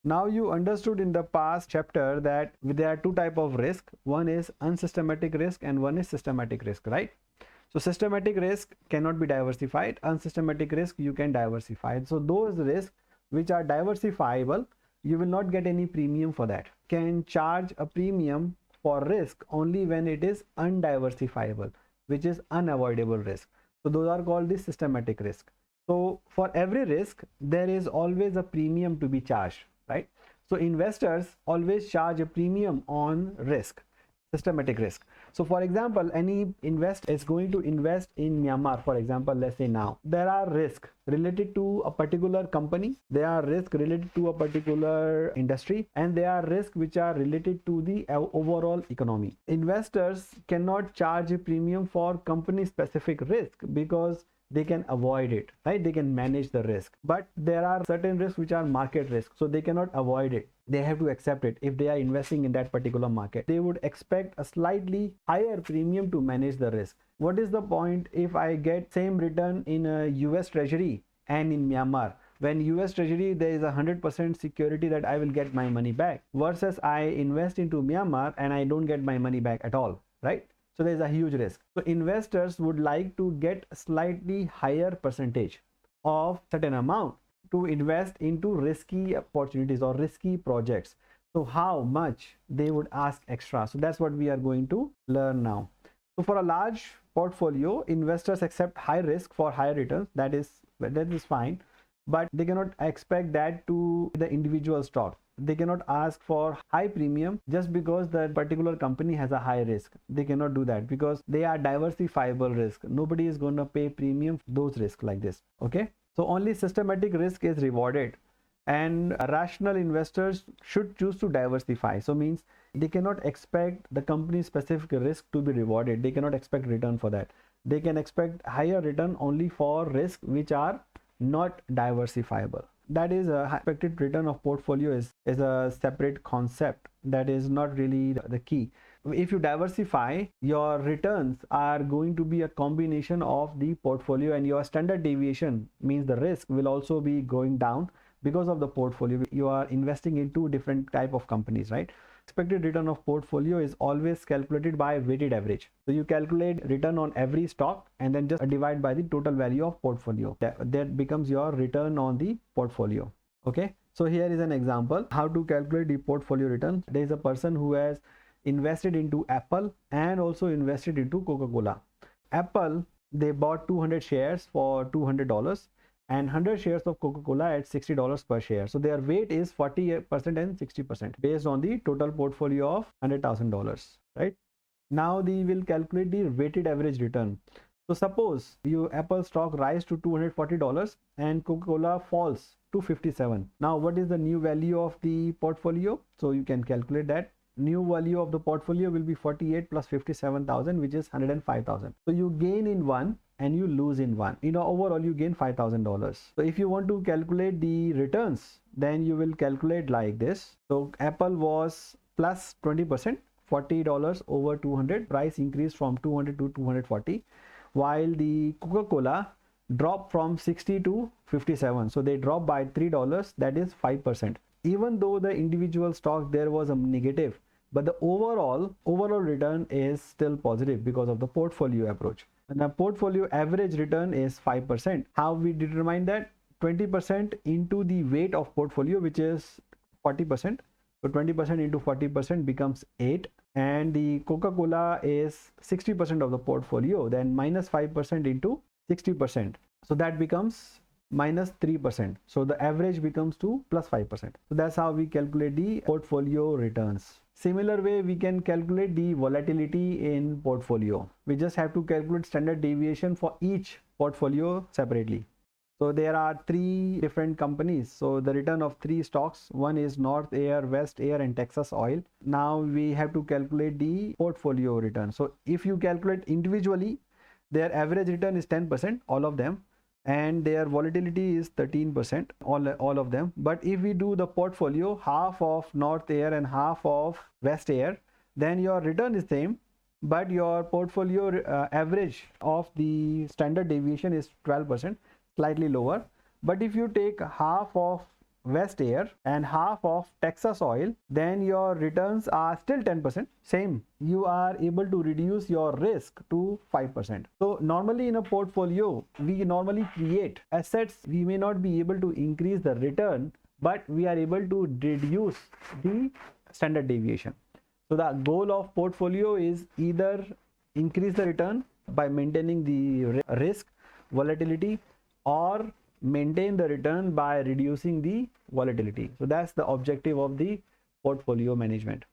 Now you understood in the past chapter that there are two type of risk. One is unsystematic risk and one is systematic risk, right? So systematic risk cannot be diversified. Unsystematic risk you can diversify. So those risks which are diversifiable, you will not get any premium for that. Can charge a premium for risk only when it is undiversifiable, which is unavoidable risk. So those are called the systematic risk. So for every risk, there is always a premium to be charged, right? So investors always charge a premium on risk, systematic risk. So for example, any investor is going to invest in Myanmar, for example, let's say now, there are risks related to a particular company, there are risks related to a particular industry, and there are risks which are related to the overall economy. Investors cannot charge a premium for company specific risk because they can avoid it, right? They can manage the risk, but there are certain risks which are market risks, so they cannot avoid it. They have to accept it. If they are investing in that particular market, they would expect a slightly higher premium to manage the risk. What is the point if I get same return in a US Treasury and in Myanmar? When US Treasury, there is 100% security that I will get my money back, versus I invest into Myanmar and I don't get my money back at all, right? So there is a huge risk. So investors would like to get a slightly higher percentage of certain amount to invest into risky opportunities or risky projects. So how much they would ask extra? So that's what we are going to learn now. So for a large portfolio, investors accept high risk for higher returns. That is fine, but they cannot expect that to the individual stock. They cannot ask for high premium just because that particular company has a high risk. They cannot do that because they are diversifiable risk. Nobody is going to pay premium for those risks like this. Okay, so only systematic risk is rewarded, and rational investors should choose to diversify. So means they cannot expect the company specific risk to be rewarded. They cannot expect return for that. They can expect higher return only for risk which are not diversifiable. That is a expected return of portfolio is a separate concept. That is not really the key. If you diversify, your returns are going to be a combination of the portfolio, and your standard deviation means the risk will also be going down because of the portfolio. You are investing in two different type of companies, right? Expected return of portfolio is always calculated by weighted average. So you calculate return on every stock and then just divide by the total value of portfolio. That becomes your return on the portfolio. Okay, so here is an example how to calculate the portfolio return. There is a person who has invested into Apple and also invested into Coca-Cola. Apple, they bought 200 shares for $200 and 100 shares of Coca-Cola at $60 per share. So their weight is 40% and 60% based on the total portfolio of $100,000, right? Now we will calculate the weighted average return. So suppose your Apple stock rise to $240 and Coca-Cola falls to 57. Now what is the new value of the portfolio? So you can calculate that. New value of the portfolio will be 48 plus 57,000, which is 105,000. So you gain in one and you lose in one. Overall you gain $5,000. So if you want to calculate the returns, then you will calculate like this. So Apple was plus 20%, $40 over 200, price increased from 200 to 240, while the Coca-Cola dropped from 60 to 57. So they dropped by $3, that is 5%. Even though the individual stock there was a negative, but the overall return is still positive because of the portfolio approach. And the portfolio average return is 5%. How we determine that? 20% into the weight of portfolio, which is 40%. So 20% into 40% becomes 8. And the Coca-Cola is 60% of the portfolio, then minus 5% into 60%. So that becomes minus 3%. So the average becomes to plus 5%. So that's how we calculate the portfolio returns. Similar way, we can calculate the volatility in portfolio. We just have to calculate standard deviation for each portfolio separately. So there are three different companies. So the return of three stocks, one is North Air, West Air and Texas Oil. Now we have to calculate the portfolio return. So if you calculate individually, their average return is 10%, all of them, and their volatility is 13%, all of them. But if we do the portfolio, half of North Air and half of West Air, then your return is same, but your portfolio average of the standard deviation is 12%, slightly lower. But if you take half of West Air and half of Texas Oil, then your returns are still 10%. Same, you are able to reduce your risk to 5%. So normally in a portfolio, we normally create assets. We may not be able to increase the return, but we are able to reduce the standard deviation. So the goal of portfolio is either increase the return by maintaining the risk, volatility, or maintain the return by reducing the volatility. So that's the objective of the portfolio management.